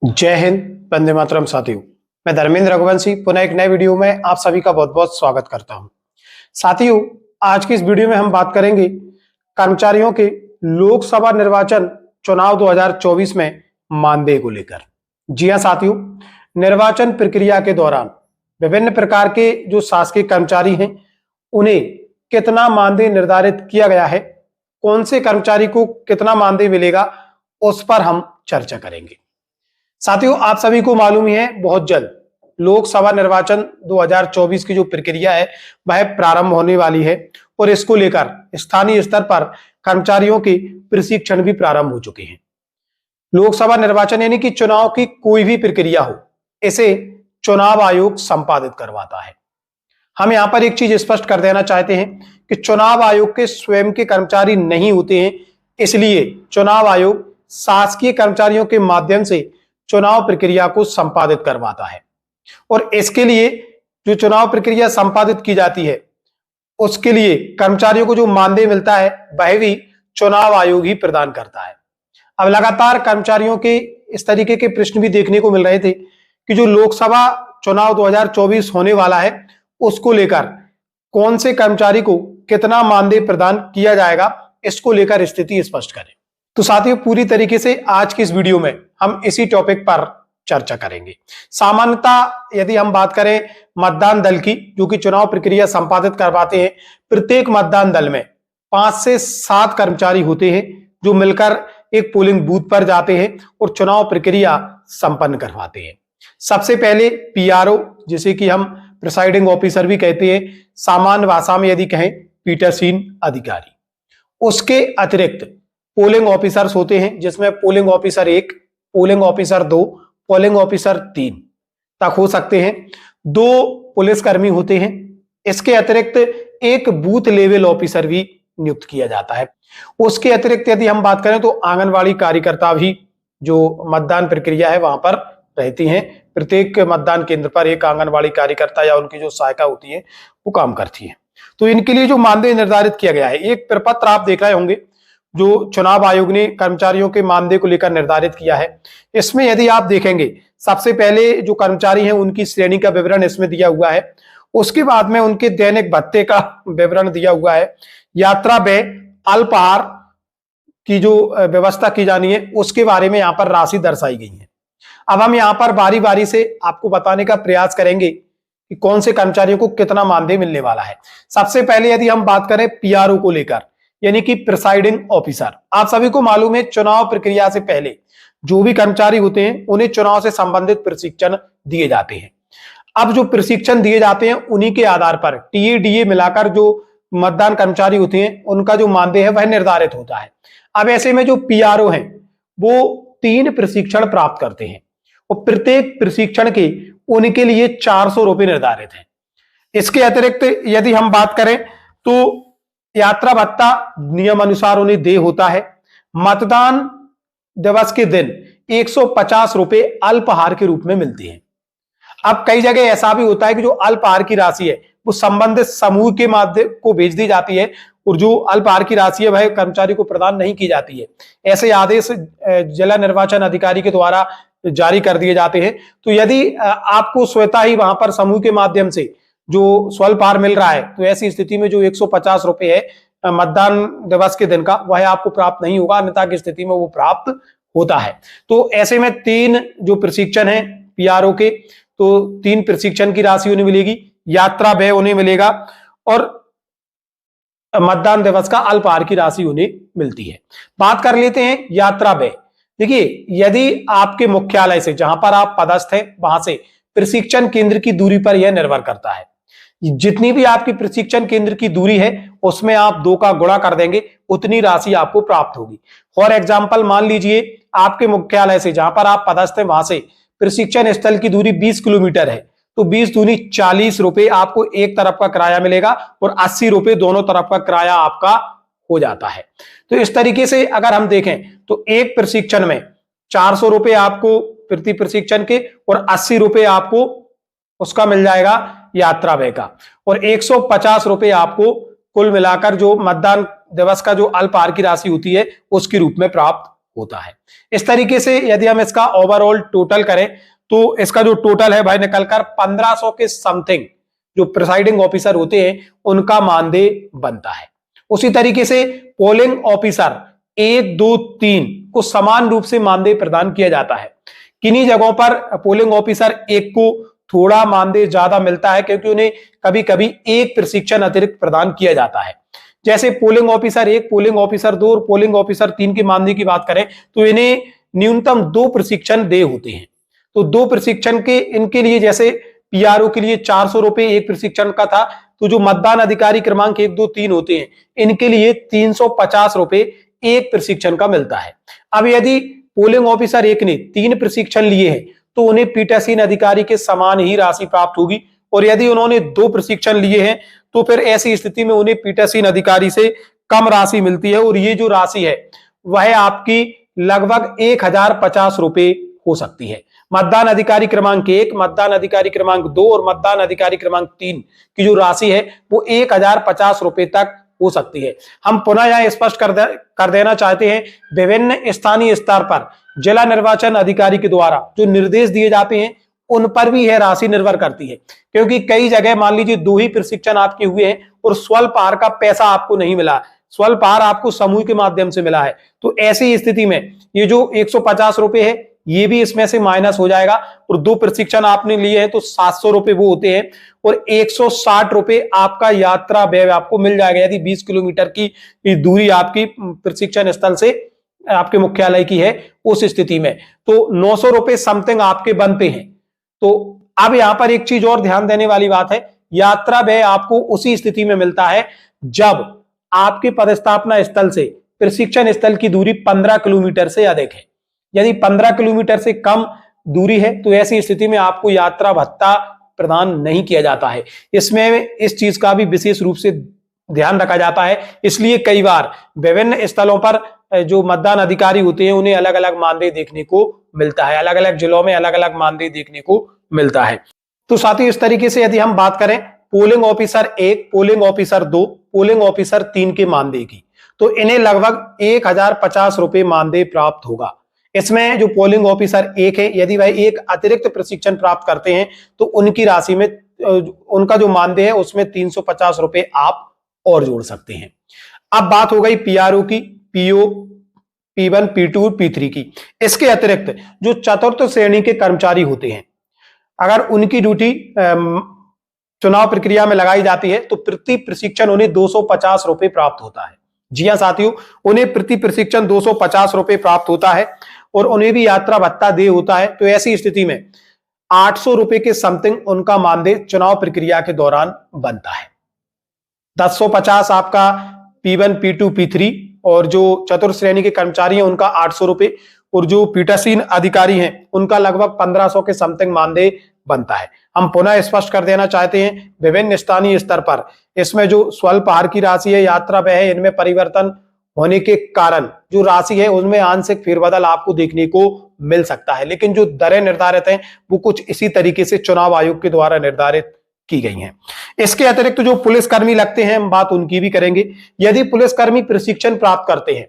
जय हिंद, वंदे मातरम। साथियों, मैं धर्मेंद्र रघुवंशी पुनः एक नए वीडियो में आप सभी का बहुत बहुत स्वागत करता हूं। साथियों, आज की इस वीडियो में हम बात करेंगे कर्मचारियों के लोकसभा निर्वाचन चुनाव 2024 में मानदेय को लेकर। जी हां साथियों, निर्वाचन प्रक्रिया के दौरान विभिन्न प्रकार के जो शासकीय कर्मचारी हैं उन्हें कितना मानदेय निर्धारित किया गया है, कौन से कर्मचारी को कितना मानदेय मिलेगा, उस पर हम चर्चा करेंगे। साथियों, आप सभी को मालूम ही है, बहुत जल्द लोकसभा निर्वाचन 2024 की जो प्रक्रिया है वह प्रारंभ होने वाली है और इसको लेकर स्थानीय स्तर पर कर्मचारियों के प्रशिक्षण भी प्रारंभ हो चुके हैं। लोकसभा निर्वाचन यानी कि चुनाव की कोई भी प्रक्रिया हो, इसे चुनाव आयोग संपादित करवाता है। हम यहां पर एक चीज स्पष्ट कर देना चाहते हैं कि चुनाव आयोग के स्वयं के कर्मचारी नहीं होते हैं, इसलिए चुनाव आयोग शासकीय कर्मचारियों के माध्यम से चुनाव प्रक्रिया को संपादित करवाता है और इसके लिए जो चुनाव प्रक्रिया संपादित की जाती है उसके लिए कर्मचारियों को जो मानदेय मिलता है वह भी चुनाव आयोग ही प्रदान करता है। अब लगातार कर्मचारियों के इस तरीके के प्रश्न भी देखने को मिल रहे थे कि जो लोकसभा चुनाव 2024 होने वाला है उसको लेकर कौन से कर्मचारी को कितना मानदेय प्रदान किया जाएगा, इसको लेकर स्थिति स्पष्ट करें। तो साथियों, पूरी तरीके से आज की इस वीडियो में हम इसी टॉपिक पर चर्चा करेंगे। सामान्यतः यदि हम बात करें मतदान दल की, जो कि चुनाव प्रक्रिया संपादित करवाते हैं, प्रत्येक मतदान दल में 5 से 7 कर्मचारी होते हैं जो मिलकर एक पोलिंग बूथ पर जाते हैं और चुनाव प्रक्रिया संपन्न करवाते हैं। सबसे पहले पीआरओ, जिसे कि हम प्रिसाइडिंग ऑफिसर भी कहते हैं, सामान्य भाषा में यदि कहें पीठासीन अधिकारी। उसके अतिरिक्त पोलिंग ऑफिसर्स होते हैं, जिसमें polling officer 1, polling officer 2, polling officer 3 तक हो सकते हैं। 2 पुलिसकर्मी होते हैं। इसके अतिरिक्त एक बूथ लेवल ऑफिसर भी नियुक्त किया जाता है। उसके अतिरिक्त यदि हम बात करें तो आंगनवाड़ी कार्यकर्ता भी जो मतदान प्रक्रिया है वहां पर रहती हैं। प्रत्येक मतदान केंद्र पर एक आंगनवाड़ी कार्यकर्ता या उनकी जो सहायिका होती है वो काम करती है। तो इनके लिए जो मानदेय निर्धारित किया गया है, एक प्रपत्र आप देख रहे होंगे जो चुनाव आयोग ने कर्मचारियों के मानदेय को लेकर निर्धारित किया है। इसमें यदि आप देखेंगे, सबसे पहले जो कर्मचारी हैं उनकी श्रेणी का विवरण इसमें दिया हुआ है। उसके बाद में उनके दैनिक भत्ते का विवरण दिया हुआ है। यात्रा व्यय, अल्पाहार की जो व्यवस्था की जानी है उसके बारे में यहाँ पर राशि दर्शाई गई है। अब हम यहाँ पर बारी बारी से आपको बताने का प्रयास करेंगे कि कौन से कर्मचारियों को कितना मानदेय मिलने वाला है। सबसे पहले यदि हम बात करें पीआरओ को लेकर, यानी कि प्रिसाइडिंग ऑफिसर, आप सभी को मालूम है चुनाव प्रक्रिया से पहले जो भी कर्मचारी होते हैं उन्हें चुनाव से संबंधित प्रशिक्षण दिए जाते हैं। अब जो प्रशिक्षण दिए जाते हैं उन्हीं के आधार पर टीए डीए मिलाकर जो मतदान कर्मचारी होते हैं उनका जो मानदेय है वह निर्धारित होता है। अब ऐसे में जो पीआरओ हैं वो 3 प्रशिक्षण प्राप्त करते हैं और प्रत्येक प्रशिक्षण के उनके लिए 400 रुपए निर्धारित है। इसके अतिरिक्त यदि हम बात करें तो यात्रा भत्ता नियम अनुसार उन्हें देय होता है। मतदान दिवस के दिन 150 रुपए अल्पाहार के रूप में मिलती है। अब कई जगह ऐसा भी होता है कि जो अल्पाहार की राशि है वो संबंधित समूह के माध्यम को भेज दी जाती है और जो अल्पाहार की राशि है वह कर्मचारी को प्रदान नहीं की जाती है। ऐसे आदेश जिला निर्वाचन अधिकारी के द्वारा जारी कर दिए जाते हैं। तो यदि आपको स्वतः ही वहां पर समूह के माध्यम से जो स्वल्पहार मिल रहा है तो ऐसी स्थिति में जो 150 रुपए है मतदान दिवस के दिन का वह आपको प्राप्त नहीं होगा, अन्यथा की स्थिति में वो प्राप्त होता है। तो ऐसे में 3 जो प्रशिक्षण है पीआरओ के, तो 3 प्रशिक्षण की राशि उन्हें मिलेगी, यात्रा व्यय उन्हें मिलेगा और मतदान दिवस का अल्पाहार की राशि उन्हें मिलती है। बात कर लेते हैं यात्रा व्यय। देखिए, यदि आपके मुख्यालय से जहां पर आप पदस्थ हैं वहां से प्रशिक्षण केंद्र की दूरी पर यह निर्भर करता है। जितनी भी आपकी प्रशिक्षण केंद्र की दूरी है उसमें आप 2 का गुणा कर देंगे, उतनी राशि आपको प्राप्त होगी। फॉर एग्जाम्पल, मान लीजिए आपके मुख्यालय से जहां पर आप पदस्थ हैं वहां से प्रशिक्षण स्थल की दूरी 20 किलोमीटर है, तो 20 दूनी 40 रुपए आपको एक तरफ का किराया मिलेगा और 80 रुपए दोनों तरफ का किराया आपका हो जाता है। तो इस तरीके से अगर हम देखें तो एक प्रशिक्षण में 400 रुपए आपको प्रति प्रशिक्षण के और 80 रुपए आपको उसका मिल जाएगा यात्रा व्यय का, और 150 रुपए आपको कुल मिलाकर जो मतदान दिवस का जो अल्पाहार की राशि होती है उसके रूप में प्राप्त होता है। इस तरीके से यदि हम इसका ओवरऑल टोटल करें तो इसका जो टोटल है भाई निकलकर 1500 के समथिंग जो प्रिसाइडिंग ऑफिसर होते हैं उनका मानदेय बनता है। उसी तरीके से पोलिंग ऑफिसर 1, 2, 3 को समान रूप से मानदेय प्रदान किया जाता है। किन्हीं जगहों पर पोलिंग ऑफिसर 1 को थोड़ा मानदेय ज्यादा मिलता है क्योंकि उन्हें कभी कभी एक प्रशिक्षण अतिरिक्त प्रदान किया जाता है। जैसे पोलिंग ऑफिसर 1, पोलिंग ऑफिसर 2 और पोलिंग ऑफिसर 3 की मानदेय की बात करें तो इन्हें न्यूनतम 2 प्रशिक्षण देय होते हैं। तो 2 प्रशिक्षण के इनके लिए जैसे पीआरओ के लिए 400 रुपए एक प्रशिक्षण का था, तो जो मतदान अधिकारी क्रमांक 1, 2, 3 होते हैं इनके लिए 350 रुपए एक प्रशिक्षण का मिलता है। अब यदि पोलिंग ऑफिसर 1 ने 3 प्रशिक्षण लिए हैं तो उन्हें पीठासीन अधिकारी के समान ही राशि प्राप्त होगी, और यदि उन्होंने 2 प्रशिक्षण लिए हैं तो फिर ऐसी स्थिति में उन्हें पीठासीन अधिकारी से कम राशि मिलती है, और ये जो राशि है वह आपकी लगभग 1050 रुपए हो सकती है। मतदान अधिकारी क्रमांक 1, मतदान अधिकारी क्रमांक 2 और मतदान अधिकारी क्रमांक 3 की जो राशि है वो 1050 रुपए तक हो सकती है। हम पुनः यह स्पष्ट कर देना चाहते हैं, विभिन्न स्थानीय स्तर पर जिला निर्वाचन अधिकारी के द्वारा जो निर्देश दिए जाते हैं उन पर भी यह राशि निर्भर करती है, क्योंकि कई जगह मान लीजिए 2 ही प्रशिक्षण आपके हुए हैं और स्वल्प आहार का पैसा आपको नहीं मिला, स्वल्प आहार आपको समूह के माध्यम से मिला है, तो ऐसी स्थिति में ये जो 150 रुपए है ये भी इसमें से माइनस हो जाएगा, और 2 प्रशिक्षण आपने लिए हैं तो 700 रुपए वो होते हैं, और 160 रुपए आपका यात्रा व्यय आपको मिल जाएगा यदि 20 किलोमीटर की दूरी आपकी प्रशिक्षण स्थल से आपके मुख्यालय की है उस स्थिति में, तो 900 रुपए समथिंग आपके बनते हैं। तो अब यहां पर एक चीज और ध्यान देने वाली बात है, यात्रा व्यय आपको उसी स्थिति में मिलता है जब आपके पदस्थापना स्थल से प्रशिक्षण स्थल की दूरी 15 किलोमीटर से अधिक है। यदि 15 किलोमीटर से कम दूरी है तो ऐसी स्थिति में आपको यात्रा भत्ता प्रदान नहीं किया जाता है। इसमें इस चीज का भी विशेष रूप से ध्यान रखा जाता है, इसलिए कई बार विभिन्न स्थलों पर जो मतदान अधिकारी होते हैं उन्हें अलग अलग मानदेय देखने को मिलता है, अलग अलग जिलों में अलग अलग मानदेय देखने को मिलता है। तो साथ ही इस तरीके से यदि हम बात करें polling officer 1, polling officer 2, polling officer 3 के मानदेय की, तो इन्हें लगभग 1050 रुपए मानदेय प्राप्त होगा। इसमें जो पोलिंग ऑफिसर 1 है यदि वह एक अतिरिक्त प्रशिक्षण प्राप्त करते हैं तो उनकी राशि में उनका जो मानदेय है उसमें 350 रुपए आप और जोड़ सकते हैं। अब बात हो गई पीआरओ की, पीओ, P1, P2 और P3 की। इसके अतिरिक्त जो चतुर्थ श्रेणी के कर्मचारी होते हैं अगर उनकी ड्यूटी चुनाव प्रक्रिया में लगाई जाती है तो प्रति प्रशिक्षण उन्हें 250 रुपए प्राप्त होता है। जी हां साथियों, उन्हें प्रति प्रशिक्षण 250 रुपए प्राप्त होता है और उन्हें भी यात्रा भत्ता दे होता है। तो ऐसी स्थिति में 800 रुपए के समथिंग उनका मानदेय चुनाव प्रक्रिया के दौरान बनता है। 1050 आपका P1, P2, P3 और जो चतुर्थ श्रेणी के कर्मचारी हैं उनका 800 रुपए, और जो पीठासीन अधिकारी हैं उनका लगभग 1500 के समथिंग मानदेय बनता है। हम पुनः स्पष्ट कर देना चाहते हैं, विभिन्न स्थानीय स्तर पर इसमें जो स्वल्प आहार की राशि है, यात्रा व्यय है, इनमें परिवर्तन होने के कारण जो राशि है उनमें आंशिक फेरबदल आपको देखने को मिल सकता है, लेकिन जो दरें निर्धारित हैं वो कुछ इसी तरीके से चुनाव आयोग के द्वारा निर्धारित की गई हैं। इसके अतिरिक्त जो पुलिसकर्मी लगते हैं हम बात उनकी भी करेंगे। यदि पुलिसकर्मी प्रशिक्षण प्राप्त करते हैं,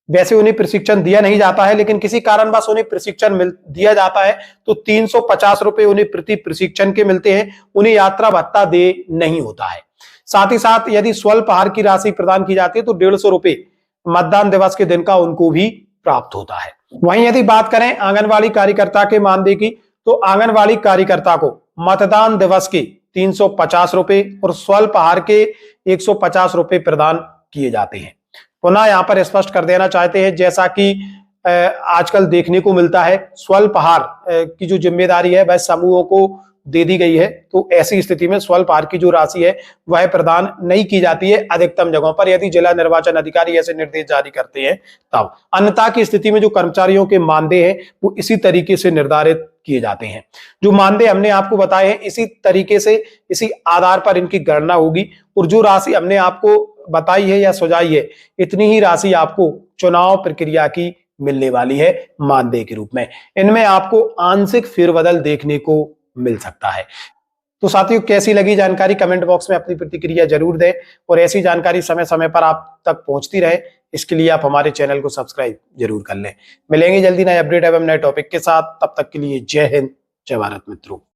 वैसे उन्हें प्रशिक्षण दिया नहीं जाता है लेकिन किसी कारणवश उन्हें प्रशिक्षण दिया जाता है तो 350 रुपए उन्हें प्रति प्रशिक्षण के मिलते हैं, उन्हें यात्रा भत्ता दे नहीं होता है। साथ ही साथ यदि स्वल्प आहार की राशि प्रदान की जाती है तो 150 रुपए मतदान दिवस के दिन का उनको भी प्राप्त होता है। वहीं यदि बात करें आंगनवाड़ी कार्यकर्ता के मानदेय की, तो आंगनवाड़ी कार्यकर्ता को मतदान दिवस के 350 रुपए और स्वल्प आहार के 150 रुपए प्रदान किए जाते हैं। पुनः यहां पर स्पष्ट कर देना चाहते हैं, जैसा कि आजकल देखने को मिलता है स्वल्प आहार की जो जिम्मेदारी है वह समूहों को दे दी गई है, तो ऐसी स्थिति में स्वल्प आहार की जो राशि है वह प्रदान नहीं की जाती है अधिकतम जगहों पर, यदि जिला निर्वाचन अधिकारी ऐसे निर्देश जारी करते हैं तब। अन्यथा की स्थिति में जो कर्मचारियों के मानदेय हैं वो इसी तरीके से निर्धारित किए जाते हैं। जो मानदेय हमने आपको बताए हैं इसी तरीके से इसी आधार पर इनकी गणना होगी, और जो राशि हमने आपको बताई है या सुझाई है इतनी ही राशि आपको चुनाव प्रक्रिया की मिलने वाली है मानदेय के रूप में। इनमें आपको आंशिक फेरबदल देखने को मिल सकता है। तो साथियों, कैसी लगी जानकारी कमेंट बॉक्स में अपनी प्रतिक्रिया जरूर दें और ऐसी जानकारी समय समय पर आप तक पहुंचती रहे, इसके लिए आप हमारे चैनल को सब्सक्राइब जरूर कर लें। मिलेंगे जल्दी नए अपडेट एवं नए टॉपिक के साथ, तब तक के लिए जय हिंद, जय भारत मित्रों।